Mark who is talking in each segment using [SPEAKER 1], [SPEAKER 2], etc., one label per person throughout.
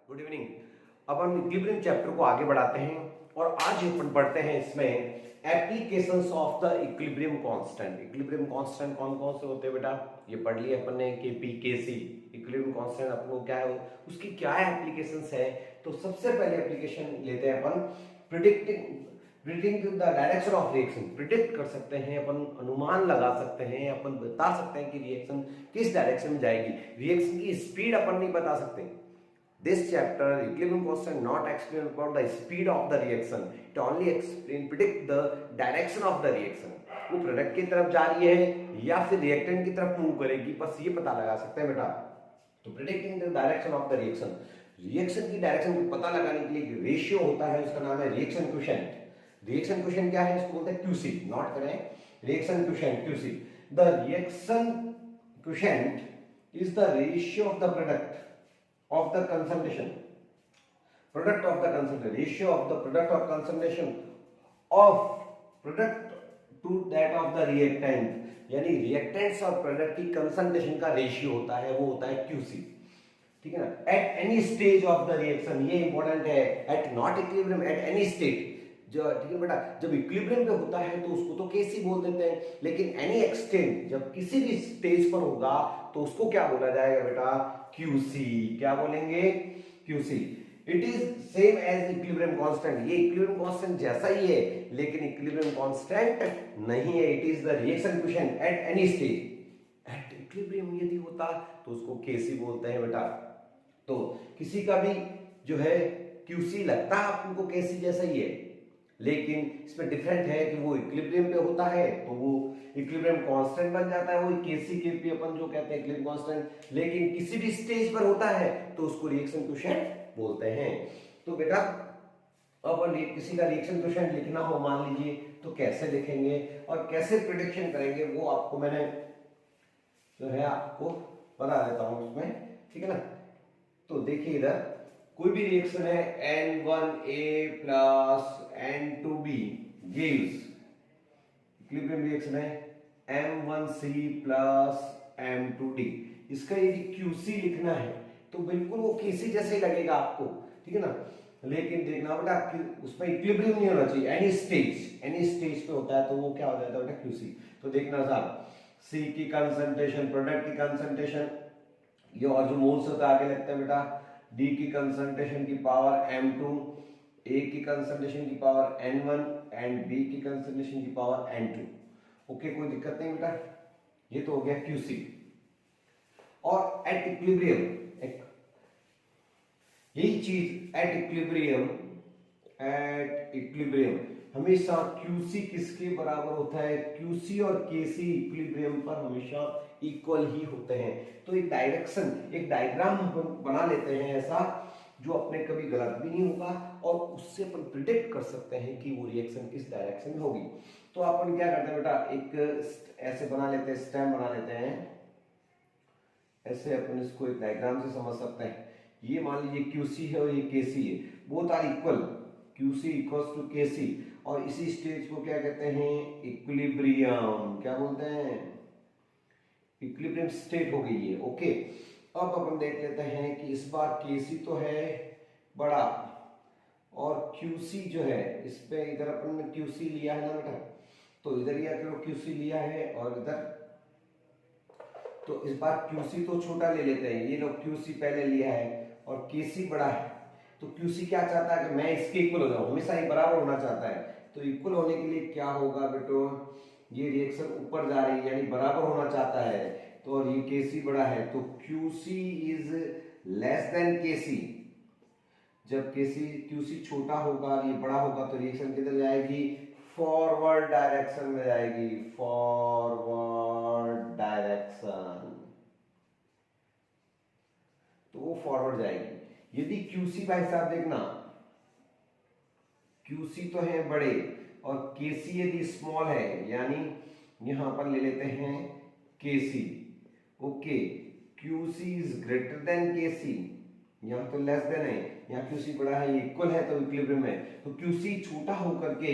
[SPEAKER 1] Good evening. अब हम equilibrium chapter को आगे बढ़ाते हैं और आज अपन पढ़ते हैं इसमें applications of the equilibrium constant. Equilibrium constant कौन कौन से होते हैं बेटा, ये पढ़ लिया अपन ने, केपी केसी। इक्विलिब्रियम कांस्टेंट अपन को क्या है, उसकी क्या एप्लीकेशंस है। तो सबसे पहले एप्लीकेशन लेते हैं अपन predicting the direction of reaction. Predict कर सकते हैं अपन, अनुमान लगा सकते हैं अपन, बता सकते हैं कि रिएक्शन किस डायरेक्शन में जाएगी। रिएक्शन की स्पीड अपन नहीं बता सकते। This chapter, equilibrium constant, not explain about the speed of the reaction. It only predict the direction of the reaction. वो प्रोडक्ट की तरफ जा रही है या फिर रिएक्टेंट की तरफ मूव करेगी, बस ये पता लगा सकते हैं बेटा। तो predicting the direction of the reaction, reaction की डायरेक्शन को पता लगाने के लिए एक रेशियो होता है, उसका नाम है रिएक्शन कोएफिशिएंट। रिएक्शन कोएफिशिएंट क्या है, इसको बोलते हैं क्यूसी। नोट करें, reaction coefficient QC. The reaction coefficient is the ratio of the product of the concentration, product of the concentration, ratio of the product of concentration of product to that of the reactant, यानी reactants और product की concentration का ratio होता है, वो होता है QC। ठीक है ना। At any stage of the reaction, ये इंपॉर्टेंट है, at not equilibrium, at any state. जो ठीक है बेटा, जब इक्विलिब्रियम पे होता है तो उसको तो केसी बोल देते हैं, लेकिन एनी एक्सटेंट, जब किसी भी स्टेज पर होगा तो उसको क्या बोला जाएगा बेटा, क्यूसी। क्या बोलेंगे, QC. It is same as equilibrium constant, ये इक्विलिब्रियम कांस्टेंट जैसा ही है, लेकिन इक्विलिब्रियम कांस्टेंट नहीं है। It is the reaction coefficient at any stage. At equilibrium यदि होता तो उसको केसी बोलते हैं बेटा। तो किसी का भी जो है क्यूसी लगता है आपको केसी जैसा ही है, लेकिन इसमें डिफरेंट है कि वो इक्विलिब्रियम पे होता है तो वो इक्विलिब्रियम कांस्टेंट बन जाता है, वो केसी के पी अपन जो कहते हैं इक्विलिब्रियम कांस्टेंट। लेकिन किसी भी स्टेज पर होता है तो उसको रिएक्शन कोएफिशिएंट बोलते हैं। तो बेटा अब किसी का रिएक्शन कोएफिशिएंट लिखना हो मान लीजिए, तो कैसे लिखेंगे और कैसे प्रिडिक्शन करेंगे वो आपको मैंने जो है आपको बता देता हूं उसमें, ठीक है ना। तो देखिए इधर कोई भी रिएक्शन है N1A plus N2B gives, equilibrium reaction है M1C प्लस M2D। इसका यदि QC लिखना है तो बिल्कुल वो केसी जैसे ही लगेगा आपको, ठीक है ना। लेकिन देखना बेटा उसमें इक्विलिब्रियम नहीं होना चाहिए, एनी स्टेज पे होता है तो वो क्या हो जाता है बेटा, QC। तो देखना साहब, C की कंसंट्रेशन, प्रोडक्ट की कंसंट्रेशन, ये और जो मोल्स होता है आगे लगता है बेटा, D की कंसंट्रेशन की पावर M2, A की कंसंट्रेशन की पावर N1 एंड B की कंसंट्रेशन की पावर N2। ओके, कोई दिक्कत नहीं बेटा, ये तो हो गया QC। और एट इक्विलिब्रियम यही चीज एट इक्विलिब्रियम हमेशा QC किसके बराबर होता है, QC और KC इक्विलिब्रियम पर हमेशा इक्वल ही होते हैं। तो एक डायग्राम बना लेते हैं ऐसा जो अपने कभी गलत भी नहीं होगा और उससे अपन प्रिडिक्ट कर सकते हैं कि वो रिएक्शन किस डायरेक्शन में होगी। तो अपन क्या करते हैं बेटा, एक ऐसे बना लेते हैं, स्टेम बना लेते हैं ऐसे, अपन इसको एक डायग्राम से समझ सकते हैं। ये मान लीजिए QC है और ये KC है, both are equal, QC equals to KC। और इसी स्टेज को क्या कहते हैं, इक्विलिब्रियम। क्या बोलते हैं, इक्विलिब्रियम स्टेट हो गई है। ओके, अब अपन देख लेते हैं कि इस बार KC तो है बड़ा और QC जो है इस पे इधर अपन ने QC लिया है ना बेटा, तो इधर या करो QC लिया है और इधर, तो इस बार QC तो छोटा ले लेते हैं, ये लोग QC पहले लिया है और KC बड़ा है। तो QC क्या चाहता है कि मैं इसके इक्वल हो जाऊं, हमेशा ही बराबर होना चाहता है। तो इक्वल होने के लिए क्या होगा बेटो, ये रिएक्शन ऊपर जा रही है यानी बराबर होना चाहता है, तो और ये KC बड़ा है तो QC is less than KC। जब QC छोटा होगा, ये बड़ा होगा तो रिएक्शन किधर जाएगी, फॉरवर्ड डायरेक्शन में जाएगी, फॉरवर्ड डायरेक्शन, तो वो फॉरवर्ड जाएगी। यदि QC भाई साहब देखना, QC तो है बड़े और KC यदि स्मॉल है, यानी यहां पर ले लेते हैं KC। Okay, QC is greater than KC, यहां तो लेस देन है, यहाँ QC बड़ा है, ये इक्वल है तो इक्विलिब्रियम है। तो QC छोटा होकर के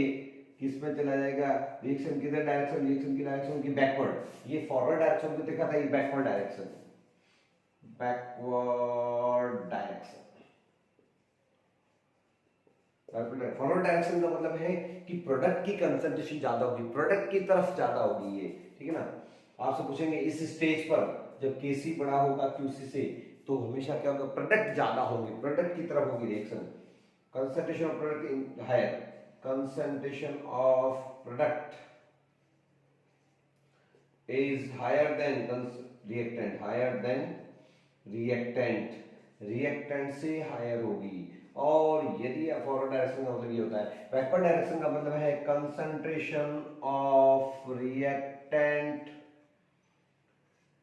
[SPEAKER 1] किस में चला जाएगा, रिएक्शन किधर डायरेक्शन, रिएक्शन की डायरेक्शन की बैकवर्ड। ये फॉरवर्ड डायरेक्शन को देखा था, ये backward direction, backward direction. Forward direction का मतलब है कि प्रोडक्ट की कंसंट्रेशन ज्यादा होगी, प्रोडक्ट की तरफ ज्यादा होगी ये, ठीक है ना। आपसे पूछेंगे इस स्टेज पर जब केसी बड़ा होगा क्यूसी से तो हमेशा क्या होगा, प्रोडक्ट ज्यादा होंगे, प्रोडक्ट की तरफ होगी reaction. Concentration of product higher, concentration of product is higher than reactant, higher than reactant, reactant से higher होगी। और यदि फॉरवर्ड डायरेक्शन का मतलब ये होता है, बैकवर्ड डायरेक्शन का मतलब है concentration of reactant,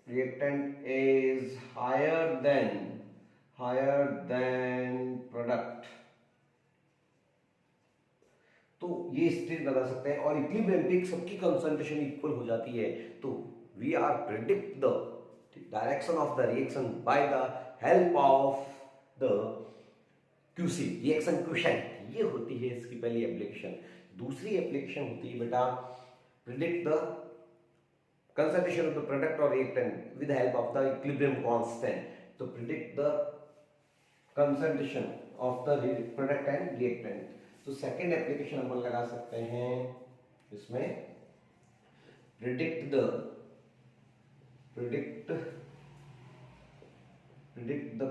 [SPEAKER 1] reactant is higher than product। तो ये स्टेट बता सकते हैं। और इक्विलिब्रियम पे सबकी कंसंट्रेशन इक्वल हो जाती है तो we are predict the direction of the reaction by the help of the QC, reaction quotient. ये होती है इसकी पहली एप्लीकेशन। दूसरी एप्लीकेशन होती है बेटा predict the concentration of the product or reactant with the help of the equilibrium constant, to predict the concentration of the product and reactant। तो सेकेंड एप्लीकेशन अपन लगा सकते हैं इसमें predict the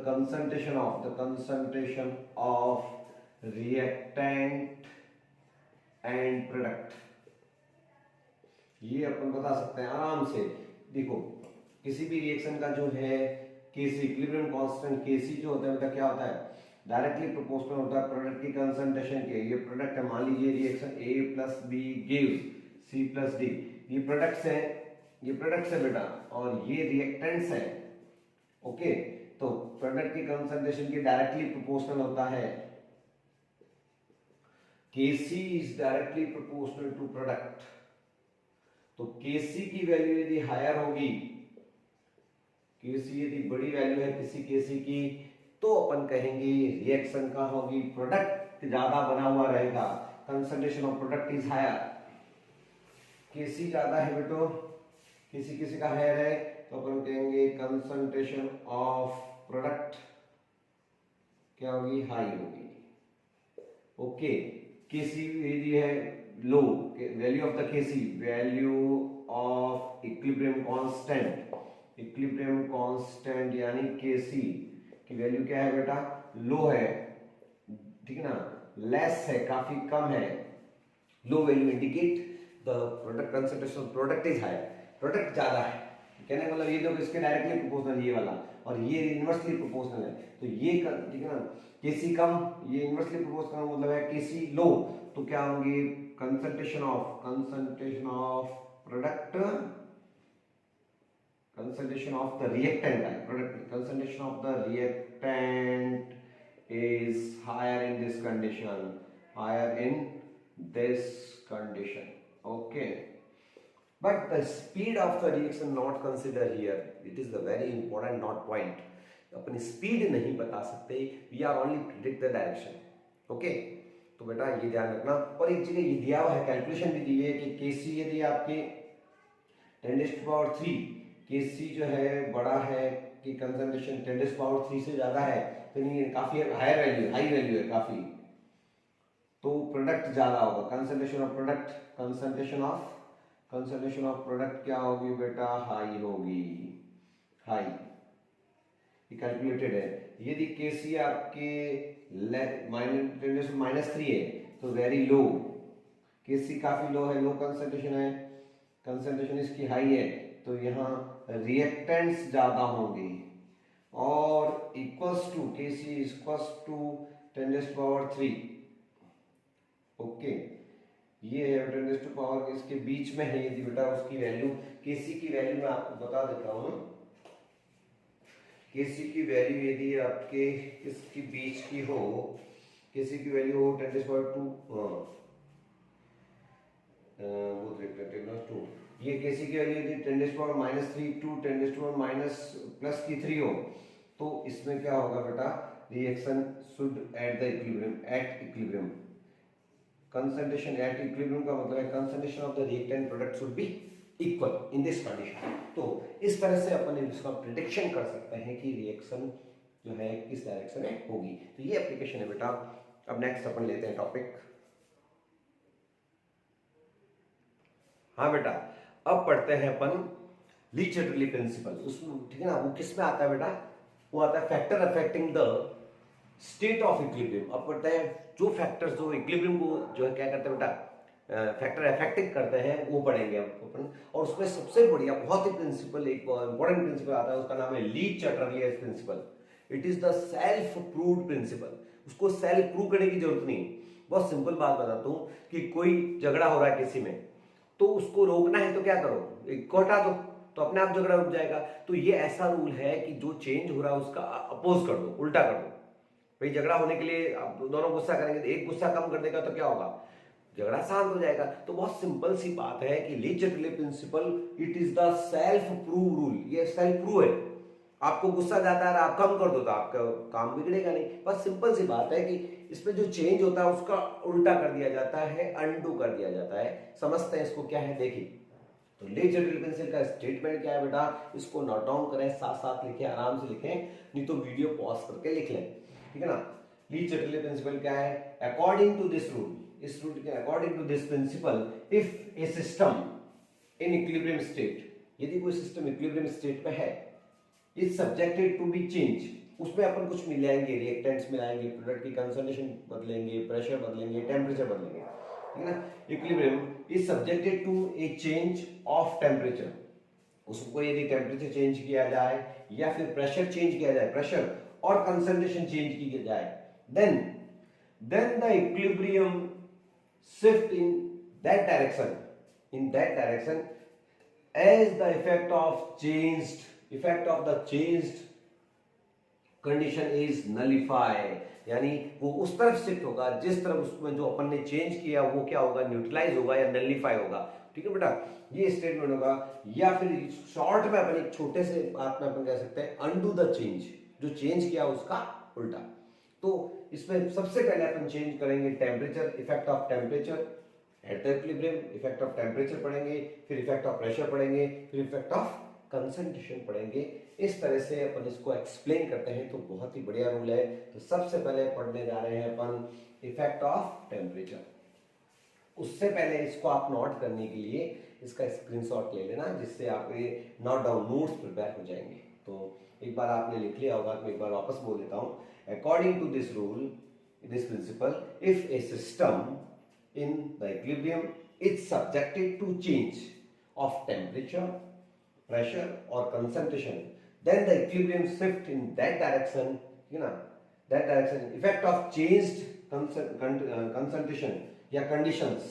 [SPEAKER 1] concentration of reactant and product। ये अपन बता सकते हैं आराम से। देखो किसी भी रिएक्शन का जो है केसी, इक्विलिब्रियम कांस्टेंट केसी जो होता है बेटा क्या होता है, डायरेक्टली प्रोपोर्शनल होता है प्रोडक्ट की कंसंट्रेशन के। ये प्रोडक्ट है, मान लीजिए reaction A plus B gives C plus D, ये प्रोडक्ट्स हैं, ये प्रोडक्ट्स है बेटा और ये रिएक्टेंट्स हैं। ओके, तो प्रोडक्ट की कंसंट्रेशन के डायरेक्टली प्रोपोर्शनल होता है, KC is directly proportional to product. तो केसी की वैल्यू यदि हायर होगी, केसी यदि बड़ी वैल्यू है किसी केसी की, तो अपन कहेंगे रिएक्शन का होगी, प्रोडक्ट ज्यादा बना हुआ रहेगा, concentration of product is higher. KC ज्यादा है बेटो, किसी का हायर है तो अपन कहेंगे कंसंट्रेशन ऑफ प्रोडक्ट क्या होगी, हाई होगी। ओके, केसी यदि है low, value of the KC, value of equilibrium constant यानी केसी की वैल्यू क्या है बेटा, लो है, ठीक है ना, लेस है, काफी कम है। Low value indicate the product concentration of product is high, product ज्यादा है। कहने का मतलब ये देखो इसके डायरेक्टली प्रोपोर्शनल ये वाला और ये इनवर्सली प्रोपोर्शनल है, तो ये ठीक है ना, केसी कम, ये इनवर्सली प्रोपोर्शनल मतलब है केसी लो, तो क्या होंगे concentration of product, concentration of the reactant product, concentration of the reactant is higher in this condition, okay, but the speed of the reaction not considered here, it is the very important not point। अपनी speed नहीं बता सकते, we are only predict the direction, okay। तो बेटा ये ध्यान रखना। और एक जगह ये दिया हुआ है, कैलकुलेशन भी दी हुई है कि केसी यदि आपके 10⁻³ केसी जो है बड़ा है कि कंसंट्रेशन 10⁻³ से ज्यादा है तो नहीं, काफी हाई वैल्यू है काफी, तो प्रोडक्ट ज्यादा होगा, कंसंट्रेशन ऑफ प्रोडक्ट क्या होगी बेटा, हाई होगी, हाई, ये कैलकुलेटेड है। यदि केसी आपके -3 है तो वेरी लो, केसी काफी लो है, लो कंसंट्रेशन है, कंसंट्रेशन इसकी हाई है, तो यहाँ रिएक्टेंट्स ज्यादा होंगे और equals to KC equals to 10⁻³। Okay, ये है 10⁻, इसके बीच में है यदि बेटा उसकी वैल्यू, केसी की वैल्यू मैं आपको बता देता हूं। केसी की वैल्यू यदि आपके इसके बीच की हो, केसी की वैल्यू हो 10⁻², वो देख लेते हैं 2, ये केसी की वैल्यू यदि 10⁻³ टू 10⁻+3 हो, तो इसमें क्या होगा बेटा, reaction should at equilibrium, concentration at equilibrium का मतलब है concentration of the reactant product should be equal in this condition. तो इस तरह से अपन इसका प्रिडिक्शन कर सकते हैं कि रिएक्शन जो है किस डायरेक्शन में होगी। तो ये एप्लीकेशन है बेटा अब नेक्स्ट अपन लेते हैं टॉपिक। हाँ बेटा, अब पढ़ते हैं अपन ली चटर्ली प्रिंसिपल। उसमें ठीक है ना, वो किस में आता है बेटा, वो आता है factor affecting the state of equilibrium. अब पढ़ते हैं जो फैक्टर्स जो इक्विलिब्रियम को जो है क्या करते हैं बेटा, फैक्टर अफेक्टिंग करते हैं, वो पढ़ेंगे अपन। और उसमें सबसे बढ़िया बहुत ही प्रिंसिपल, एक इंपॉर्टेंट प्रिंसिपल आता है, उसका नाम है Le Chatelier principle. It is the self proved principle. उसको सेल्फ प्रूव करने की जरूरत नहीं। बहुत सिंपल बात बताता हूं कि कोई झगड़ा हो रहा है किसी में, तो उसको रोकना है तो क्या करो, एक को हटा दो, तो अपने आप झगड़ा रुक जाएगा। तो ये ऐसा रूल है कि जो चेंज हो रहा है उसका अपोज कर दो, उल्टा कर दो। भाई झगड़ा होने के लिए आप दोनों गुस्सा करेंगे, तो एक गुस्सा कम कर देगा तो क्या होगा, झगड़ा शांत हो जाएगा। तो बहुत सिंपल सी बात है कि Le Chatelier principle, it is the self prove rule. ये सेल्फ प्रूव है। आपको गुस्सा जाता है, आप कम कर दो तो आपका काम बिगड़ेगा नहीं। बस सिंपल सी बात है कि इसमें जो चेंज होता है उसका उल्टा कर दिया जाता है, अनडू कर दिया जाता है। समझते हैं इसको क्या है, देखिए। तो ली चटर्ली प्रिंसिपल का स्टेटमेंट क्या है बेटा, इसको नोट डाउन करें, साथ साथ लिखें, आराम से लिखें, नहीं तो वीडियो पॉज करके लिख लें, ठीक है ना। ली चटर्ली प्रिंसिपल क्या है, अकॉर्डिंग टू दिस रूल, इस रूल के according to this principle, if a system in equilibrium state, यदि कोई सिस्टम इक्विलिब्रियम स्टेट पे है, is subjected to be change, उसमें अपन कुछ मिलाएंगे, रिएक्टेंट्स मिलाएंगे, प्रोडक्ट की कंसंट्रेशन बदलेंगे, प्रेशर बदलेंगे, टेम्परेचर बदलेंगे, ठीक है ना। Equilibrium is subjected to a change of temperature, उसको यदि टेम्परेचर चेंज किया जाए या फिर प्रेशर चेंज किया जाए, प्रेशर और कंसंट्रेशन चेंज की जाए, then the equilibrium shift in that direction as the effect of the changed condition is nullified, यानी वो उस तरफ शिफ्ट होगा जिस तरफ उसमें जो अपन ने चेंज किया वो क्या होगा, न्यूट्रलाइज होगा या नलिफाई होगा, ठीक है बेटा। ये स्टेटमेंट होगा, या फिर शॉर्ट में अपन एक छोटे से बात में अपन कह सकते हैं अनडू द चेंज, जो चेंज किया उसका उल्टा। तो इसमें सबसे पहले अपन चेंज करेंगे temperature, effect of temperature at the equilibrium, effect of temperature पढ़ेंगे, फिर इफेक्ट ऑफ प्रेशर पढ़ेंगे, फिर इफेक्ट ऑफ कंसंट्रेशन पढ़ेंगे। इस तरह से अपन इसको एक्सप्लेन करते हैं, तो बहुत ही बढ़िया रूल है। तो सबसे पहले पढ़ने जा रहे हैं अपन इफेक्ट ऑफ टेम्परेचर। उससे पहले इसको आप नोट करने के लिए इसका स्क्रीनशॉट ले लेना, जिससे आपके नोट डाउन नोट्स प्रिपेयर हो जाएंगे। तो एक बार आपने लिख लिया होगा, तो एक बार वापस बोल देता हूं। According to this rule, this principle, if a system in the equilibrium is subjected to change of temperature, pressure or concentration, then the equilibrium shift in that direction, you know, that direction, effect of changed concentration या conditions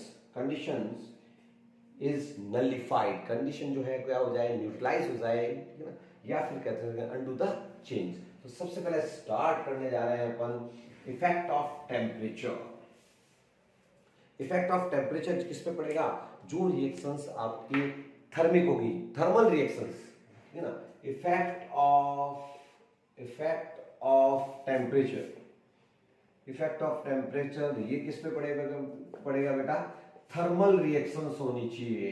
[SPEAKER 1] is nullified, condition जो है क्या हो जाए, neutralise हो जाए, ठीक है ना, या फिर कहते हैं undo the change। तो सबसे पहले स्टार्ट करने जा रहे हैं अपन effect of temperature. Effect of temperature किस पे पड़ेगा, जो रिएक्शंस आपकी थर्मिक होगी, थर्मल रिएक्शंस, है ना। इफेक्ट ऑफ टेम्परेचर ये किस पे पड़ेगा बेटा, थर्मल रिएक्शंस होनी चाहिए,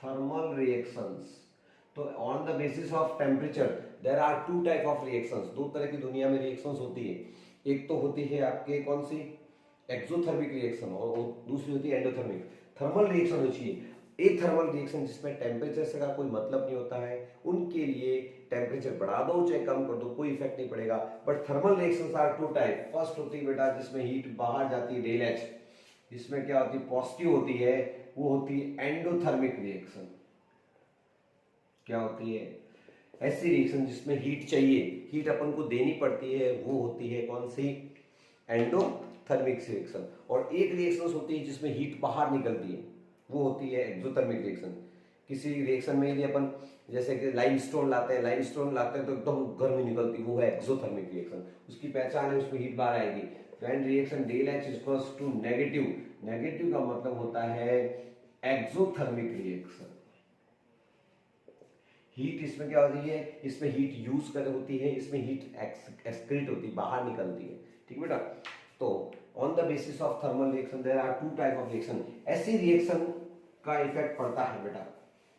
[SPEAKER 1] थर्मल रिएक्शंस। तो on the basis of temperature there are two type of reactions, दो तरह की दुनिया में रिएक्शंस होती है। एक तो होती है आपके कौन सी, एक्सोथर्मिक रिएक्शन, और दूसरी होती है एंडोथर्मिक। थर्मल रिएक्शन होनी चाहिए। एक थर्मल रिएक्शन जिसमें टेम्परेचर से का कोई मतलब नहीं होता है, उनके लिए टेम्परेचर बढ़ा दो चाहे कम कर दो, कोई इफेक्ट नहीं पड़ेगा। But thermal reactions are two type. First होती है बेटा जिसमें हीट बाहर जाती है, डेल एच, जिसमें क्या होती है, पॉजिटिव होती है, वो होती है एंडोथर्मिक रिएक्शन। क्या होती है, ऐसी रिएक्शन जिसमें हीट चाहिए, हीट अपन को देनी पड़ती है, वो होती है कौन सी, एंडोथर्मिक रिएक्शन। और एक रिएक्शन होती है जिसमें हीट बाहर निकलती है, वो होती है एक्सोथर्मिक रिएक्शन। किसी रिएक्शन में यदि अपन जैसे कि लाइमस्टोन लाते हैं तो एकदम गर्मी निकलती है, वो है एक्सोथर्मिक रिएक्शन। उसकी पहचान है, उसमें हीट बाहर आएगी। When reaction del H equals to negative, negative का मतलब होता है एक्सोथर्मिक रिएक्शन। हीट इसमें क्या होती है, इसमें हीट यूज कर होती है, इसमें हीट एक्सक्रीट होती है, बाहर निकलती है, ठीक बेटा। तो on the basis of thermal reaction there are two type of reaction. ऐसी रिएक्शन का इफेक्ट पड़ता है बेटा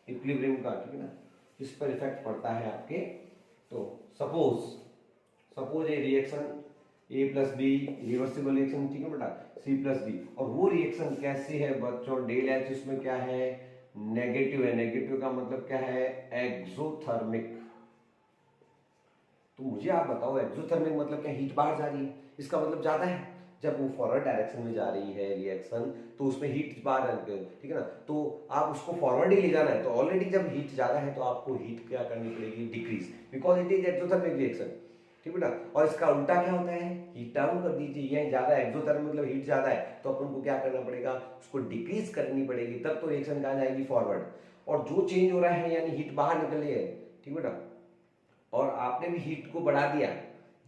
[SPEAKER 1] इक्विलिब्रियम का, ठीक है ना, इस पर इफेक्ट पड़ता है आपके। तो suppose a reaction A plus B reversible reaction, ठीक है बेटा, सी प्लस डी। और वो रिएक्शन कैसी है बच्चों, डेल एच उसमें क्या है, नेगेटिव है। नेगेटिव का मतलब क्या है, एक्सोथर्मिक। तो मुझे आप बताओ एक्सोथर्मिक मतलब क्या, हीट बाहर जा रही है, इसका मतलब ज्यादा है। जब वो फॉरवर्ड डायरेक्शन में जा रही है रिएक्शन तो उसमें हीट बाहर, ठीक है ना, तो आप उसको फॉरवर्ड ही ले जाना है। तो ऑलरेडी जब हीट ज्यादा है तो आपको हीट क्या करनी पड़ेगी, decrease, because it is exothermic reaction, ठीक है बेटा। और इसका उल्टा क्या होता है, हीट डाउन कर दीजिए। ये ज्यादा एक्सोथर्मिक मतलब हीट ज्यादा है तो अपन को क्या करना पड़ेगा, उसको डिक्रीज करनी पड़ेगी, तब तो रिएक्शन कहाँ जाएगी, फॉरवर्ड। और जो चेंज हो रहा है यानी हीट बाहर निकल रही है, ठीक है बेटा, और आपने भी हीट को बढ़ा दिया,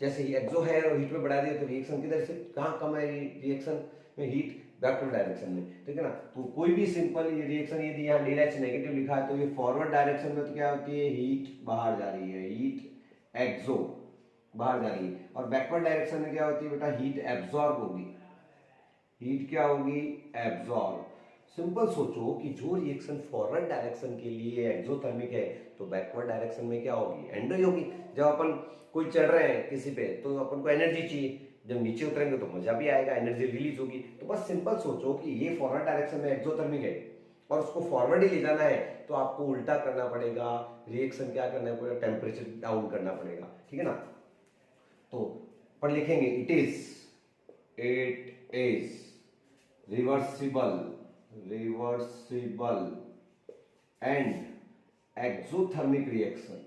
[SPEAKER 1] जैसे ही एक्सो है और हीट में बढ़ा दिया तो रिएक्शन किधर से कहाँ कम है, रिएक्शन में हीट बैकवर्ड डायरेक्शन में, ठीक है ना। तो कोई भी सिंपल ये रिएक्शन यदि यहाँ डेल एच नेगेटिव लिखा है तो ये फॉरवर्ड डायरेक्शन में तो क्या होती है, हीट बाहर जा रही है, हीट एक्सो बाहर जा रही है। और बैकवर्ड डायरेक्शन में क्या होती है बेटा, हीट एब्जॉर्ब होगी, हीट क्या होगी, एब्जॉर्ब। सिंपल सोचो कि जो रिएक्शन फॉरवर्ड डायरेक्शन के लिए एक्सोथर्मिक है तो बैकवर्ड डायरेक्शन में क्या होगी, एंडो ही होगी। जब अपन कोई चढ़ रहे हैं किसी पे तो अपन को एनर्जी चाहिए, जब नीचे उतरेंगे तो मजा भी आएगा, एनर्जी रिलीज होगी। तो बस सिंपल सोचो कि ये फॉरवर्ड डायरेक्शन में एक्सोथर्मिक है और उसको फॉरवर्ड ही ले जाना है तो आपको उल्टा करना पड़ेगा, रिएक्शन क्या करना पड़ेगा, टेम्परेचर डाउन करना पड़ेगा, ठीक है ना। तो पर लिखेंगे it is reversible and exothermic reaction.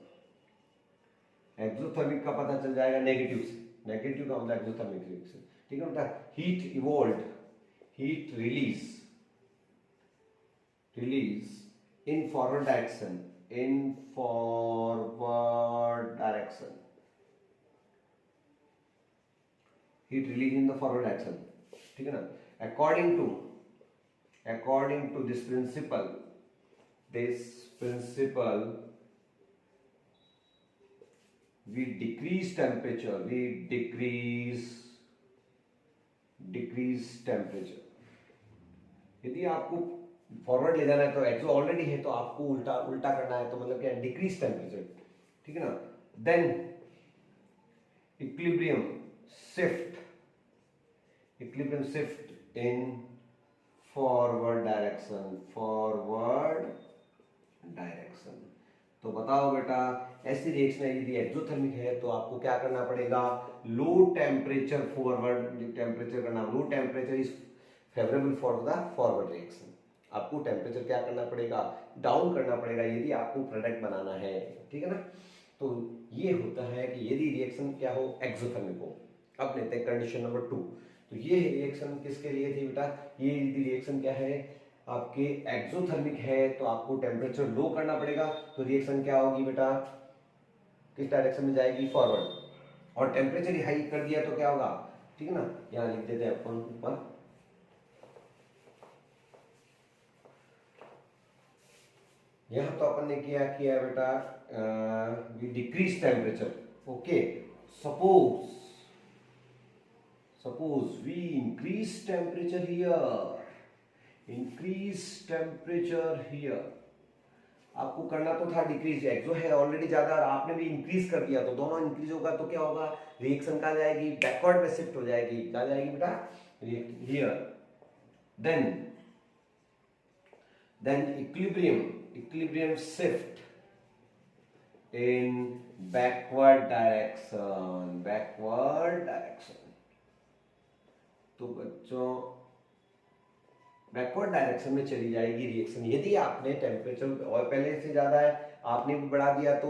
[SPEAKER 1] Exothermic का पता चल जाएगा नेगेटिव से, नेगेटिव का मतलब एक्सोथर्मिक रिएक्शन, ठीक है बेटा। Heat evolve, heat release in forward direction, heat release in the forward action, ठीक है ना। according to this principle we decrease temperature, यदि आपको फॉरवर्ड ले जाना है तो एक्सो ऑलरेडी है तो आपको उल्टा करना है, तो मतलब क्या, डिक्रीज टेम्परेचर, ठीक है ना। Then equilibrium shift in forward direction। तो बताओ बेटा, ऐसी रिएक्शन यदि एक्सोथर्मिक है तो आपको क्या करना पड़ेगा, लो टेम्परेचर फॉरवर्ड टेम्परेचर करना, low temperature is favourable for the forward reaction. आपको टेम्परेचर क्या करना पड़ेगा, डाउन करना पड़ेगा यदि आपको प्रोडक्ट बनाना है, ठीक है ना। तो ये होता है कि यदि रिएक्शन क्या हो, एक्सोथर्मिक हो। अब लेते हैं कंडीशन नंबर 2। तो ये रिएक्शन किसके लिए थी बेटा, ये यदि रिएक्शन क्या है आपके एक्सोथर्मिक है तो आपको टेम्परेचर लो करना पड़ेगा, तो रिएक्शन क्या होगी बेटा, किस डायरेक्शन में जाएगी, फॉरवर्ड। और टेम्परेचर हाई कर दिया तो क्या होगा, ठीक है ना, यहाँ लिख देते हैं अपन ऊपर, यहाँ तो अपन ने क्या किया बेटा, decrease temperature, okay. suppose we increase temperature here, आपको करना तो था डिक्रीज, एक्सो है ऑलरेडी ज्यादा और आपने भी इंक्रीज कर दिया, तो दोनों इंक्रीज होगा तो क्या होगा, रिएक्शन कहाँ जाएगी, बैकवर्ड में शिफ्ट हो जाएगी, कहाँ जाएगी बेटा, here. Then equilibrium shift in backward direction। तो बच्चों बैकवर्ड डायरेक्शन में चली जाएगी रिएक्शन। यदि आपने टेम्परेचर और पहले से ज्यादा है आपने भी बढ़ा दिया तो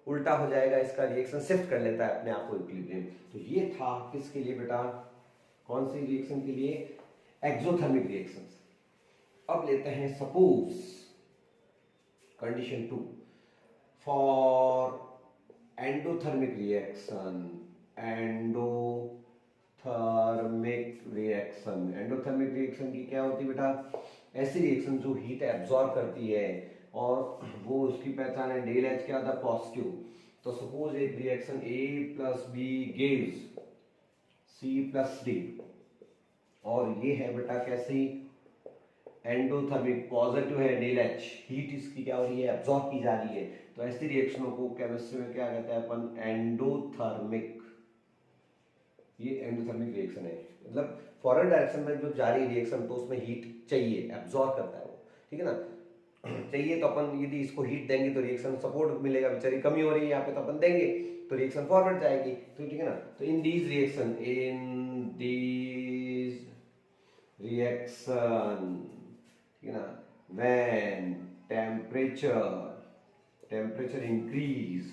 [SPEAKER 1] उल्टा हो जाएगा, इसका रिएक्शन शिफ्ट कर लेता है अपने आप को इक्विलिब्रियम। तो ये था किसके लिए बेटा, कौन सी रिएक्शन के लिए, एक्सोथर्मिक रिएक्शन। अब लेते हैं suppose condition 2 for endothermic reaction की क्या होती है बेटा, ऐसी रिएक्शन जो हीट एब्जॉर्ब करती है और वो उसकी पहचान है डेल एच क्या होता है, पॉजिटिव। तो सपोज एक reaction A + B gives C+D, और ये है बेटा कैसी, एंडोथर्मिक, पॉजिटिव है डेल एच, हीट इसकी क्या हो रही है, एब्जॉर्ब की जा रही है। तो ऐसी रिएक्शनों को केमिस्ट्री में क्या कहते हैं अपन, एंडोथर्मिक ये एंडोथर्मिक रिएक्शन है, मतलब फॉरवर्ड डायरेक्शन में जो जा रही रिएक्शन तो उसमें हीट चाहिए, एब्जॉर्ब करता है वो, ठीक है ना। चाहिए तो अपन यदि इसको हीट देंगे तो रिएक्शन सपोर्ट मिलेगा, बेचारी कमी हो रही है यहाँ पे तो अपन देंगे तो रिएक्शन फॉरवर्ड जाएगी, तो ठीक है ना। तो इन दीज रिएक्शन ठीक है ना, when temperature increase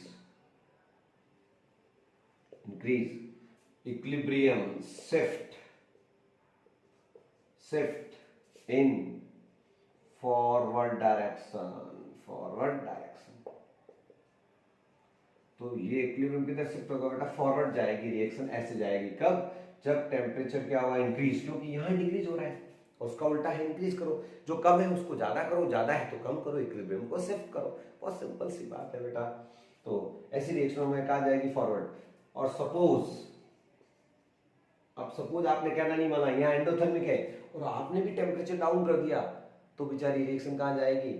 [SPEAKER 1] equilibrium shift in forward direction। तो ये इक्विलिब्रियम किधर शिफ्ट होगा बेटा, फॉरवर्ड जाएगी रिएक्शन, ऐसे जाएगी कब, जब टेम्परेचर क्या हुआ इंक्रीज, क्योंकि यहाँ डिक्रीज हो रहा है, उसका उल्टा है इंक्रीज करो, जो कम है उसको ज्यादा करो, ज्यादा है तो कम करो, इक्विलिब्रियम को शिफ्ट करो, बहुत सिंपल सी बात है बेटा। तो ऐसी रिएक्शन में कहा जाएगी फॉरवर्ड। और सपोज आपने कहना नहीं माना, यहाँ एंडोथर्मिक है और आपने भी टेम्परेचर डाउन कर दिया तो बेचारी रिएक्शन कहाँ जाएगी,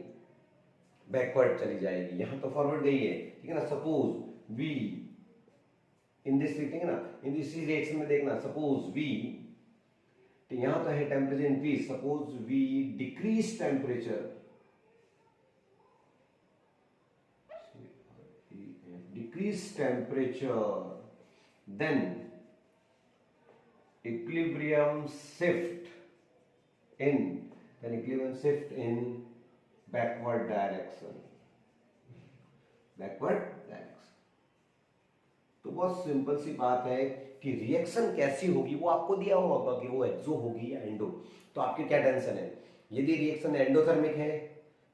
[SPEAKER 1] बैकवर्ड चली जाएगी, यहाँ तो फॉरवर्ड गई है, ठीक है ना। सपोज वी इन दिस, ठीक है ना, इन दिस रिएक्शन में देखना, सपोज वी, तो यहाँ तो है temperature increase, suppose we decrease temperature, then equilibrium shift in backward direction। तो बहुत सिंपल सी बात है कि रिएक्शन कैसी होगी वो आपको दिया होगा कि वो एक्सो होगी या एंडो, तो आपकी क्या टेंशन है। यदि रिएक्शन एंडोथर्मिक है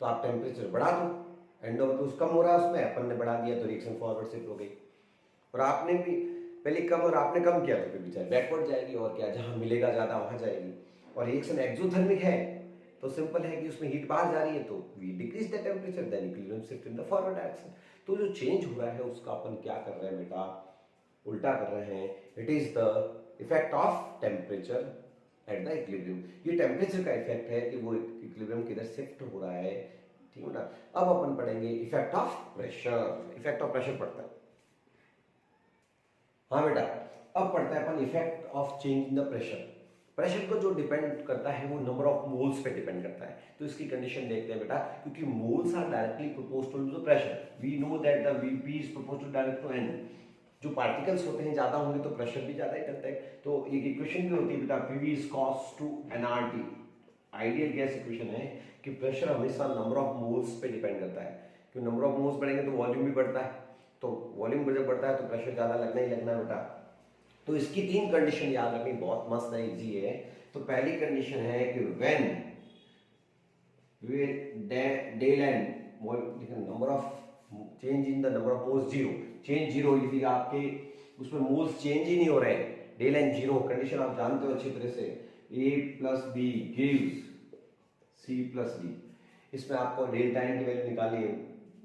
[SPEAKER 1] तो आप टेम्परेचर बढ़ा दो, एंडो मतलब कम हो रहा है उसमें, अपन ने बढ़ा दिया तो रिएक्शन फॉरवर्ड शिफ्ट हो गई, और आपने भी पहले कम और आपने कम किया तो फिर बेचारे बैकवर्ड जाएगी, और क्या, जहां मिलेगा ज्यादा वहां जाएगी। और रिएक्शन एक्सोथर्मिक है तो सिंपल है कि उसमें हीट बाहर जा रही है तो we decrease the temperature, then equilibrium shift in the forward direction. तो जो चेंज हो रहा है उसका अपन क्या कर रहे हैं बेटा, उल्टा कर रहे हैं। It is the effect of temperature at the equilibrium. ये टेम्परेचर का इफेक्ट है कि वो इक्विलिब्रियम किधर शिफ्ट हो रहा है, ठीक है ना। अब अपन पढ़ेंगे effect of pressure. Effect of pressure पढ़ते हैं, हाँ बेटा। अब पढ़ते हैं अपन effect of change in the pressure. Pressure को जो डिपेंड करता है वो नंबर ऑफ मोल्स पे डिपेंड करता है, तो इसकी कंडीशन देखते हैं बेटा, क्योंकि moles are directly proportional to the pressure. We know that the Vp is proportional direct to n। जो पार्टिकल्स होते हैं ज्यादा होंगे तो प्रेशर भी ज्यादा ही करता है। तो एक इक्वेशन भी होती है बेटा, Pv is cos to nRT। Ideal gas equation है कि प्रेशर हमेशा नंबर ऑफ मोल्स पे डिपेंड करता है, क्योंकि नंबर ऑफ मोल्स बढ़ेंगे तो वॉल्यूम भी बढ़ता है, तो वॉल्यूम जब बढ़ता है तो प्रेशर ज्यादा लगना ही लगना है बेटा। तो इसकी तीन कंडीशन याद रखनी, बहुत मस्त है, इजी है। तो पहली कंडीशन है कि when del N number of change in the number of moles zero, change zero, यदि आपके उसमें मोल्स चेंज ही नहीं हो रहे, डेल एन जीरो, कंडीशन आप जानते हो अच्छी तरह से, A plus B gives C plus D. इसमें आपको डेल्टा एन की वैल्यू निकाली है,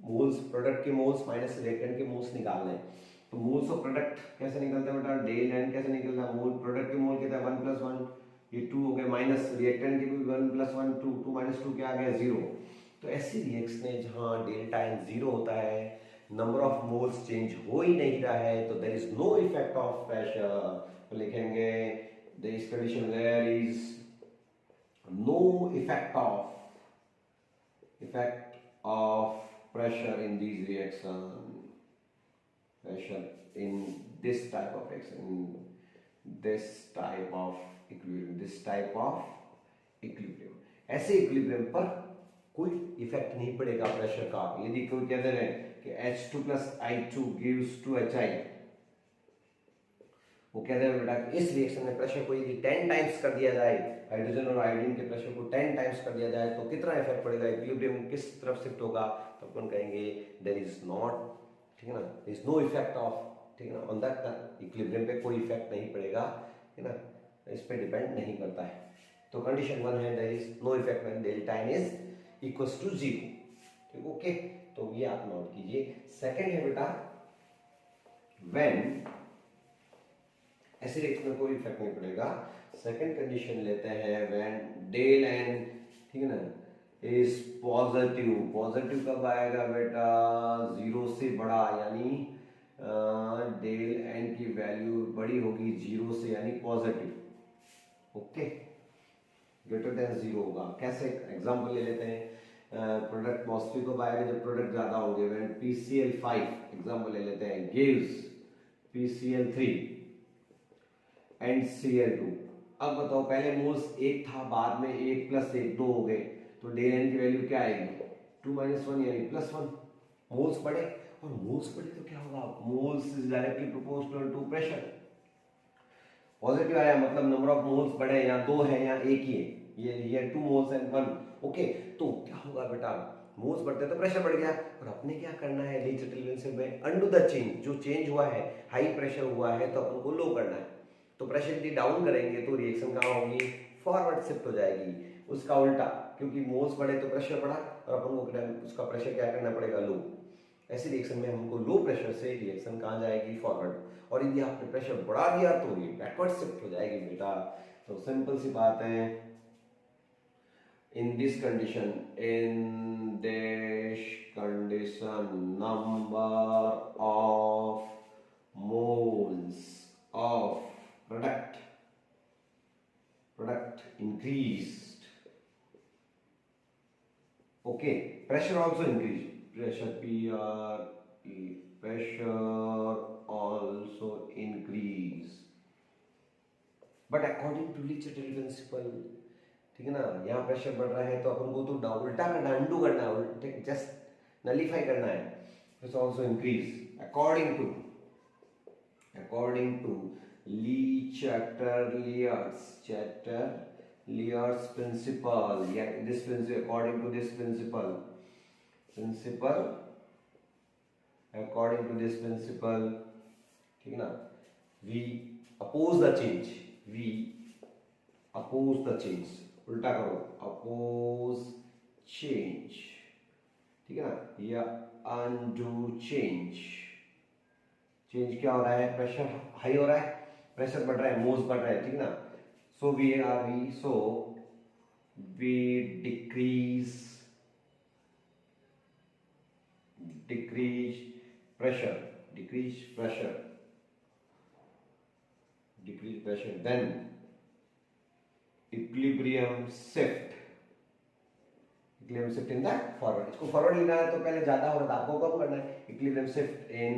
[SPEAKER 1] मोल्स प्रोडक्ट के मोल्स माइनस रिएक्टेंट के मोल्स निकालने हैं। तो मोल्स ऑफ प्रोडक्ट कैसे निकलता है बेटा, डेल एन कैसे निकलता है, मोल प्रोडक्ट के मोल कितना है 1 + 1, ये 2 हो गया, माइनस रिएक्टेंट के भी 1 + 1 2, 2 - 2 क्या आ गया 0। तो ऐसी रिएक्शन है जहां डेल्टा एन 0 होता है, नंबर ऑफ मोल्स चेंज हो ही नहीं रहा है, तो there is no effect of pressure. तो लिखेंगे this condition there is no effect of pressure in these reaction, pressure in this type of reaction, in this type of equilibrium, ऐसे equilibrium पर कोई इफेक्ट नहीं पड़ेगा प्रेशर का। यदि कोई कहते हैं कि H2 + I2 gives to HI, वो कहते हैं बेटा इस रिएक्शन में प्रेशर को यदि 10 टाइम्स कर दिया जाए, हाइड्रोजन और आयोडीन के प्रेशर को 10 टाइम्स कर दिया जाए तो कितना इफेक्ट पड़ेगा, इक्विलिब्रियम किस तरफ शिफ्ट होगा, तो अपन कहेंगे देयर इज नॉट, ठीक है ना, there is no effect of, ठीक है ना, ऑन दैट इक्विलिब्रियम पे कोई इफेक्ट नहीं पड़ेगा, है ना, इस पे डिपेंड नहीं करता है। तो कंडीशन 1 है there is no effect when delta n is equals to 0, ठीक, ओके। तो ये आप नोट कीजिए। सेकंड है बेटा व्हेन ऐसे रिएक्शन में कोई इफेक्ट नहीं पड़ेगा। सेकंड कंडीशन लेते हैं व्हेन डेल एन, ठीक है ना, इज पॉजिटिव। पॉजिटिव कब आएगा बेटा, 0 से बड़ा, यानी डेल एन की वैल्यू बड़ी होगी 0 से यानी पॉजिटिव, ओके, ग्रेटर देन 0 होगा। कैसे, एग्जांपल ले लेते हैं, प्रोडक्ट पॉजिटिव कब आएगा, जब प्रोडक्ट ज्यादा होंगे, व्हेन PCl5 एग्जांपल ले लेते हैं गिव्स PCl3 एंड Cl2। अब बताओ, पहले मोल्स 1 था, बाद में 1 + 1 2 हो गए, तो डेल एन की वैल्यू क्या आएगी 2 - 1 यानी +1। मोल्स बढ़े, और मोल्स बढ़े तो क्या होगा, moles is directly proportional to pressure. Positive आया मतलब नंबर ऑफ मोल्स बढ़े, या 2 है या 1 ही है, ये 2 मोल्स एंड 1, ओके। तो क्या होगा बेटा, मोल्स बढ़ते तो प्रेशर बढ़ गया, और अपने क्या करना है लीस्ट रिलेशनशिप में, अंडू द चेंज, जो चेंज हुआ है हाई प्रेशर हुआ है तो अपन को लो करना है। तो प्रेशर यदि डाउन करेंगे तो रिएक्शन कहाँ होगी, फॉरवर्ड शिफ्ट हो जाएगी। उसका उल्टा, क्योंकि मोल्स बढ़े तो प्रेशर बढ़ा, और अपन को उसका प्रेशर क्या करना पड़ेगा, लो। ऐसी रिएक्शन में हमको लो प्रेशर से रिएक्शन कहाँ जाएगी, फॉरवर्ड। और यदि आपने प्रेशर बढ़ा दिया तो ये बैकवर्ड शिफ्ट हो जाएगी बेटा। तो सिंपल सी बात है, in this condition number of moles of product increased, okay, pressure also increased, pressure also increase, but according to Licciardelli principle, ठीक है ना, यहाँ प्रेशर बढ़ रहा है तो अपन को तो उल्टा करना है, अंडू करना है, जस्ट नलीफाई करना है। It's also increase according to Licciardelli's principle, या this principle, according to this principle, ठीक है ना, we oppose the change, उल्टा करो, अपोज चेंज, ठीक है ना, या अनडू चेंज। चेंज क्या हो रहा है, प्रेशर हाई हो रहा है, प्रेशर बढ़ रहा है, मोल्स बढ़ रहा है, ठीक है ना। So we decrease pressure, then equilibrium shift in the forward। इसको फॉरवर्ड लेना है तो पहले ज्यादा हो रहा था, आपको कम करना है, equilibrium shift in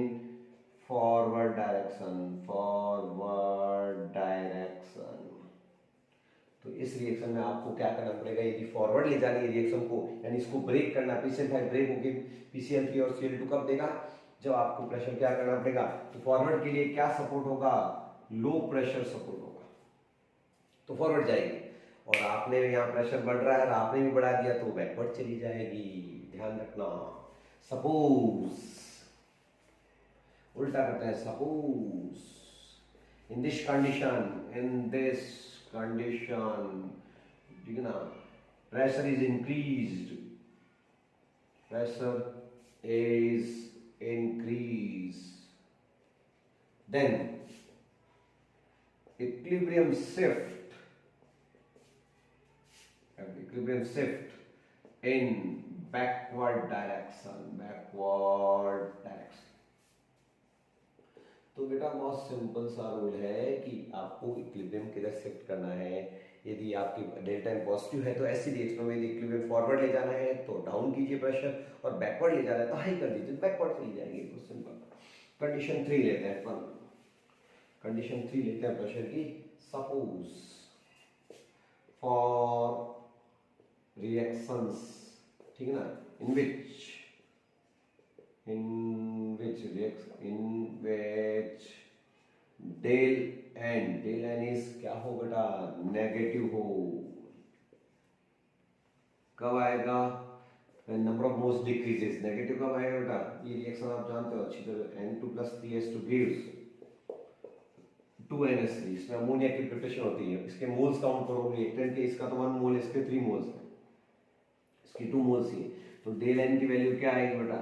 [SPEAKER 1] forward direction। तो इस रिएक्शन में आपको क्या करना पड़ेगा, यदि फॉरवर्ड ले जानी है रिएक्शन को, यानी इसको ब्रेक करना, PCl5 ब्रेक होकर PCl3 और Cl2 कब देगा, जब आपको प्रेशर क्या करना पड़ेगा। तो फॉरवर्ड के लिए क्या सपोर्ट होगा, लो प्रेशर सपोर्ट होगा, तो फॉरवर्ड जाएगी। और आपने यहाँ प्रेशर बढ़ रहा है और आपने भी बढ़ा दिया तो बैकवर्ड चली जाएगी, ध्यान रखना। सपोज, उल्टा करते हैं, सपोज इन दिस कंडीशन, ठीक है ना, pressure is increased, then equilibrium shift in backward direction। तो बेटा बहुत सिंपल सा रूल है कि आपको इक्विलिब्रियम किधर शिफ्ट करना है। यदि आपकी डेल्टा एन पॉजिटिव है तो ऐसी रिएक्शन में यदि इक्विलिब्रियम फॉरवर्ड ले जाना है तो डाउन कीजिए प्रेशर, और बैकवर्ड ले जाना है तो हाई कर दीजिए, बैकवर्ड चली जाएगी। तो सिंपल। कंडीशन 3 लेते हैं प्रेशर की। सपोज फॉर रिएक्शंस, ठीक है ना, in which del N is क्या हो बेटा, नेगेटिव हो। कब आएगा, number of moles decreases. Negative कब आएगा बेटा, ये रिएक्शन आप जानते हो अच्छी तरह, N2 + 3H2 gives 2NH3। इसमें अमोनिया की प्रिपरेशन होती है, इसके मोल्स काउंट करोगे, रिएक्टेंट के इसका तो 1 मोल, इसके 3 मोल्स है, इसकी 2 मोल्स ही। तो डेल एन की वैल्यू क्या आएगी बेटा,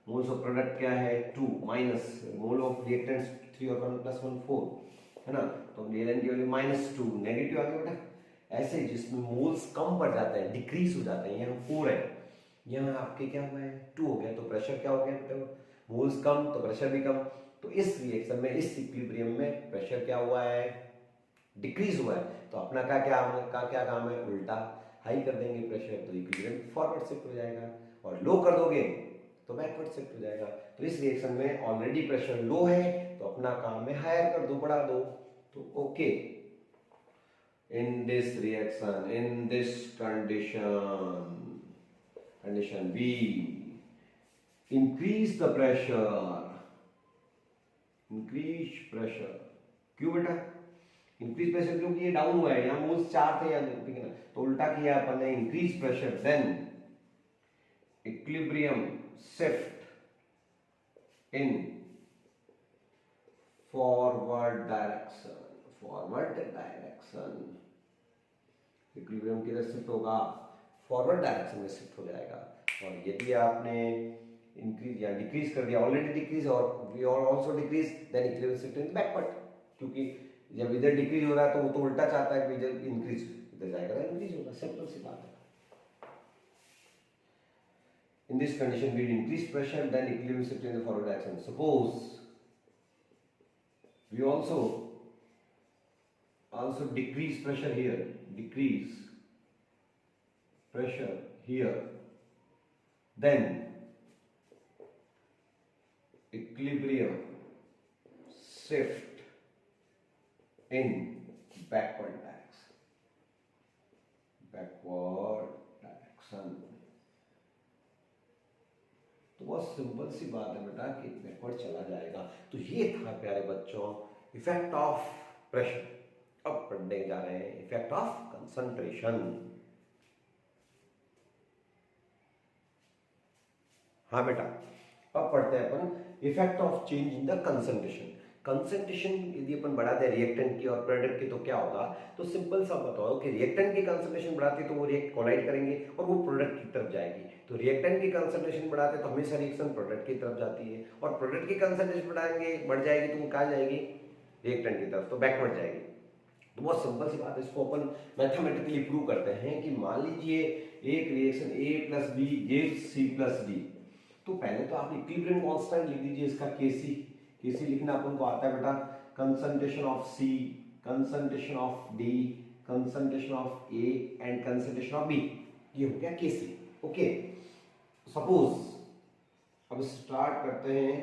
[SPEAKER 1] मोल्स ऑफ प्रोडक्ट क्या है 2 माइनस मोल ऑफ रिएक्टेंट्स 3 और 1 + 1 4 है ना। तो डेल एन की वैल्यू -2, नेगेटिव आ गया बेटा। ऐसे जिसमें मोल्स कम पड़ जाते हैं, डिक्रीज हो जाते हैं, यहाँ 4 है, यहाँ आपके क्या हुआ है 2 हो गया, तो प्रेशर क्या हो गया बेटा, मोल्स कम तो प्रेशर भी कम। तो इस रिएक्शन में, इस इक्विलिब्रियम में प्रेशर क्या हुआ है, डिक्रीज हुआ है। तो अपना क्या काम है, उल्टा हाई कर देंगे प्रेशर, तो इक्विलिब्रियम फॉरवर्ड शिफ्ट हो जाएगा, और लो कर दोगे तो बैकवर्ड शिफ्ट हो जाएगा। तो इस रिएक्शन में ऑलरेडी प्रेशर लो है, तो अपना काम है हायर कर दो, बढ़ा दो। तो okay, in this reaction, in this condition B, increase the pressure, increase pressure। क्यों बेटा इंक्रीज प्रेशर? क्योंकि ये डाउन हुआ है, यहाँ मोल्स 4 थे, ठीक है ना, तो उल्टा किया अपन ने, increase pressure, then equilibrium shift in forward direction, forward direction. Equilibrium किधर शिफ्ट होगा, फॉरवर्ड डायरेक्शन में शिफ्ट हो जाएगा। और यदि आपने इंक्रीज या डिक्रीज कर दिया, ऑलरेडी डिक्रीज और we are also decrease, then equilibrium shift in backward, क्योंकि जब इधर डिक्रीज हो रहा है तो वो तो उल्टा चाहता है कि इधर इंक्रीज, इधर जाएगा तो इंक्रीज होगा, सिंपल सी बात है। In this condition, we increase pressure, then equilibrium shift in the forward direction. Suppose we also decrease pressure here, decrease pressure here, then equilibrium shift in backward direction, backward direction। तो बहुत simple सी बात है बेटा कि backward चला जाएगा। तो ये था प्यारे बच्चों इफेक्ट ऑफ प्रेशर। अब पढ़ने जा रहे हैं इफेक्ट ऑफ कंसंट्रेशन। हाँ बेटा, अब पढ़ते हैं अपन effect of change in the concentration. Concentration यदि अपन बढ़ाते हैं रिएक्टेंट की और प्रोडक्ट की तो क्या होगा, तो सिंपल सा बताओ कि रिएक्टेंट की कंसंट्रेशन बढ़ाते तो वो रिएक्ट कोलाइड करेंगे और वो प्रोडक्ट की तरफ जाएगी। तो रिएक्टेंट की कंसंट्रेशन बढ़ाते तो हमेशा रिएक्शन प्रोडक्ट की तरफ जाती है, और प्रोडक्ट की कंसंट्रेशन बढ़ाएंगे, बढ़ जाएगी तो वो कहाँ जाएगी, रिएक्टेंट की तरफ, तो बैकवर्ड जाएगी। तो बहुत सिंपल सी बात है, इसको अपन मैथमेटिकली प्रूव करते हैं कि मान लीजिए एक reaction A plus B gives C plus D. तो पहले तो आप इक्विलिब्रियम कांस्टेंट लिख दीजिए इसका Kc लिखना अपन को आता है बेटा, concentration of C, concentration of D, concentration of A and concentration of B, ये हो गया Kc। ओके, सपोज अब स्टार्ट करते हैं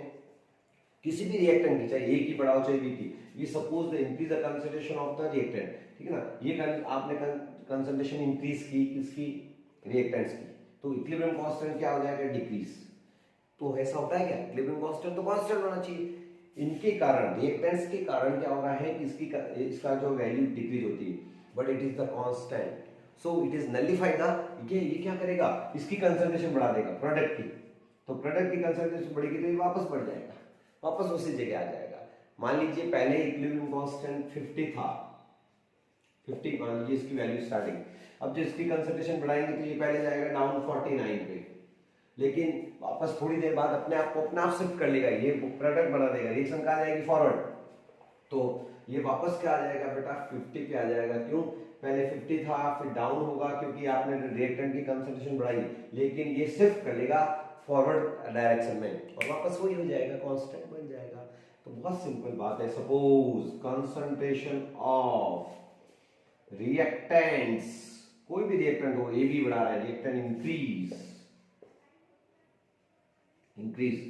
[SPEAKER 1] किसी भी रिएक्टेंट की, चाहे A की बढ़ाओ चाहे B की, ये suppose increase the concentration of the reactant, ठीक है ना, ये आपने कंसंट्रेशन इंक्रीज की किसकी, रिएक्टेंट्स की, तो इक्विलिब्रियम कांस्टेंट क्या हो जाएगा, डिक्रीज। तो ऐसा होता है क्या, इक्विलिब्रियम कांस्टेंट तो कांस्टेंट होना चाहिए, इनके कारण रिएक्टेंट्स के कारण क्या हो रहा है कि इसका जो वैल्यू डिक्रीज होती है, but it is the constant, so it is nullify the, ये क्या करेगा, इसकी कंसंट्रेशन बढ़ा देगा प्रोडक्ट की, तो प्रोडक्ट की कंसंट्रेशन बढ़ेगी तो ये वापस बढ़ जाएगा, वापस उसी जगह आ जाएगा। मान लीजिए पहले इक्विलिब्रियम कांस्टेंट 50 था, 50 मान लीजिए इसकी वैल्यू स्टार्टिंग, अब जो इसकी कंसंट्रेशन बढ़ाएंगे तो ये पहले जाएगा डाउन 49 पे, लेकिन वापस थोड़ी देर बाद अपने आप को अपना आप शिफ्ट कर लेगा, ये प्रोडक्ट बना देगा, रिएक्शन कहाँ जाएगी, फॉरवर्ड, तो ये वापस क्या आ जाएगा बेटा, 50 पे आ जाएगा। क्यों, पहले 50 था फिर डाउन होगा क्योंकि आपने रिएक्टेंट की कंसंट्रेशन बढ़ाई, लेकिन ये शिफ्ट कर लेगा फॉरवर्ड डायरेक्शन में और वापस वही हो जाएगा, कांस्टेंट बन जाएगा। तो बहुत सिंपल बात है, सपोज कंसंट्रेशन ऑफ रिएक्टेंट्स, कोई भी रिएक्टेंट हो, ए बी बढ़ा रहा है, reactant increase,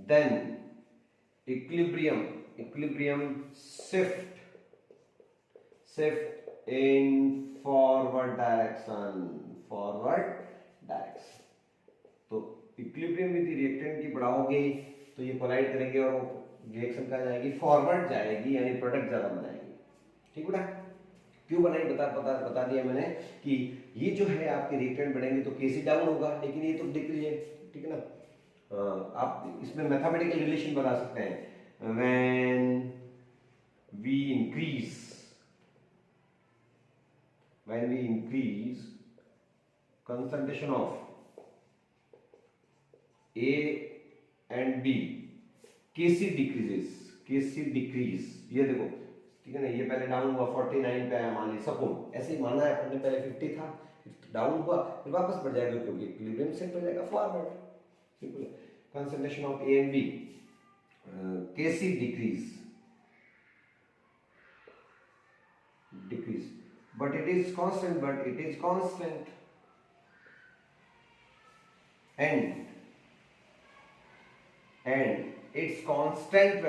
[SPEAKER 1] then equilibrium shift in forward direction, तो इक्विलिब्रियम यदि रिएक्टेंट की बढ़ाओगे तो ये कोलाइड करेंगे और रिएक्शन कहाँ जाएगी, फॉरवर्ड जाएगी, यानी प्रोडक्ट ज्यादा बनाएगी। ठीक बेटा, क्यों बनाई बता दिया मैंने कि ये जो है आपके रिएक्टेंट बढ़ेंगे तो Kc डाउन होगा, लेकिन ये तो डिक्रीज है, ठीक है ना। आप इसमें मैथमेटिकल रिलेशन बता सकते हैं, when we increase concentration of A and B, Kc decrease, ये देखो, ठीक है ना, ये पहले डाउन हुआ 49 पे आया, मान ली सपोज, ऐसे ही माना है अपने, पहले 50 था, डाउन हुआ फिर वापस बढ़ जाएगा क्योंकि इक्विलिब्रियम शिफ्ट हो जाएगा forward, simple. Concentration of A and B, Kc decrease, but it is constant, and its constant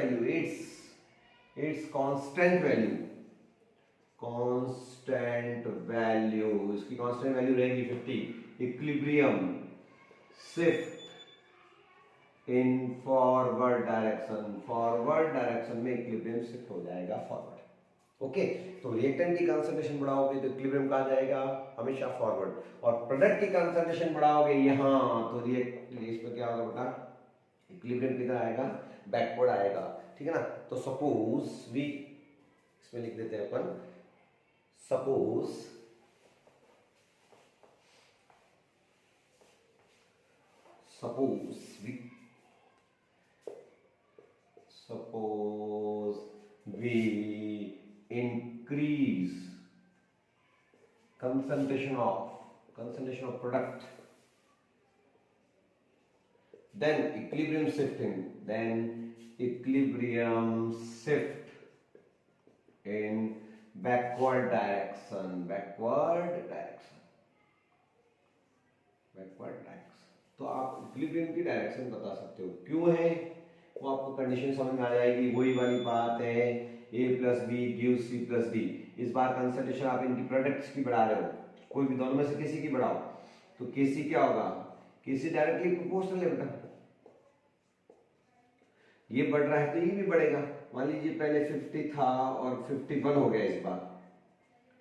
[SPEAKER 1] value, इसकी कांस्टेंट वैल्यू रहेगी 50। Equilibrium shift in forward direction में इक्विलिब्रियम शिफ्ट हो जाएगा फॉरवर्ड। ओके, तो रिएक्टेंट की concentration बढ़ाओगे तो इक्विलिब्रियम कहाँ जाएगा, हमेशा फॉरवर्ड, और प्रोडक्ट की कंसंट्रेशन बढ़ाओगे यहाँ तो इसमें क्या होगा बेटा, इक्विलिब्रियम किधर आएगा, बैकवर्ड आएगा। ठीक है ना। तो सपोज वी इसमें लिख देते हैं अपन, suppose we increase concentration of product, then equilibrium shift in backward direction। तो आप इक्विलिब्रियम की डायरेक्शन बता सकते हो, क्यों है वो आपको कंडीशन समझ में आ जाएगी। वही वाली बात है, A + B gives C + D। इस बार कंसंट्रेशन आप इनकी प्रोडक्ट्स की बढ़ा रहे हो, कोई भी दोनों में से किसी की बढ़ाओ तो Kc क्या होगा, Kc डायरेक्टली प्रोपोर्शनल है बेटा, ये बढ़ रहा है तो ये भी बढ़ेगा। मान लीजिए पहले 50 था और 51 हो गया इस बार,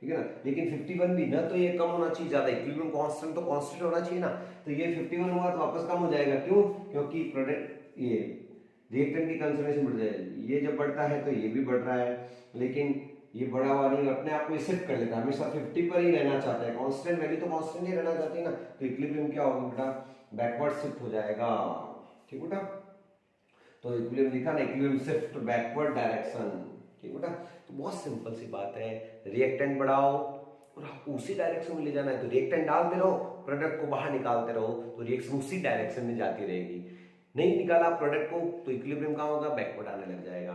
[SPEAKER 1] ठीक है ना, लेकिन 51 भी ना तो ये कम होना चाहिए ज्यादा, इक्विलिब्रियम कांस्टेंट तो कांस्टेंट होना चाहिए ना, तो ये 51 हुआ तो वापस कम हो जाएगा, क्यों, क्योंकि प्रोडक्ट ये रिएक्टेंट की कंसंट्रेशन बढ़ जाएगी, ये जब बढ़ता है तो ये भी बढ़ रहा है, लेकिन ये बढ़ा हुआ नहीं, अपने आप को शिफ्ट कर लेता है, हमेशा 50 पर ही रहना चाहता है, कांस्टेंट वैल्यू तो कांस्टेंट ही रहना चाहती है ना, तो इक्विलिब्रियम क्या होगा बेटा, बैकवर्ड शिफ्ट हो जाएगा। ठीक बेटा, तो इक्विलिब्रियम लिखा ना, इक्विलिब्रियम शिफ्ट बैकवर्ड डायरेक्शन। ठीक बेटा, तो बहुत सिंपल सी बात है, रिएक्टेंट बढ़ाओ और आपको उसी डायरेक्शन में ले जाना है, तो रिएक्टेंट डालते रहो, प्रोडक्ट को बाहर निकालते रहो, तो रिएक्शन उसी डायरेक्शन में जाती रहेगी। नहीं निकाला प्रोडक्ट को तो इक्विलिब्रियम कहाँ होगा, बैकवर्ड आने लग जाएगा।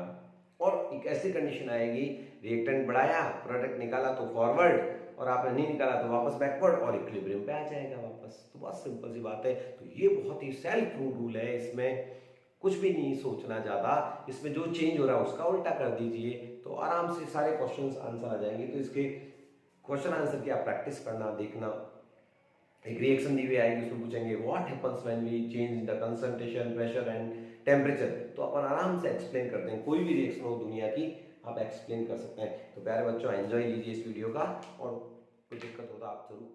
[SPEAKER 1] और एक ऐसी कंडीशन आएगी, रिएक्टेंट बढ़ाया, प्रोडक्ट निकाला तो फॉरवर्ड, और आपने नहीं निकाला तो वापस बैकवर्ड, और इक्विलिब्रियम पे आ जाएगा वापस। तो बहुत सिंपल सी बात है। तो ये बहुत ही सेल्फ प्रूव रूल है, इसमें कुछ भी नहीं सोचना ज्यादा, इसमें जो चेंज हो रहा है उसका उल्टा कर दीजिए तो आराम से सारे क्वेश्चंस आंसर आ जाएंगे। तो इसके क्वेश्चन आंसर की आप प्रैक्टिस करना, देखना। एक रिएक्शन दी हुई आएगी, उसमें पूछेंगे what happens when we change the concentration, pressure and temperature, तो अपन आराम से एक्सप्लेन करते हैं, कोई भी रिएक्शन हो दुनिया की आप एक्सप्लेन कर सकते हैं। तो प्यारे बच्चों, एंजॉय लीजिए इस वीडियो का, और कोई दिक्कत हो तो आप जरूर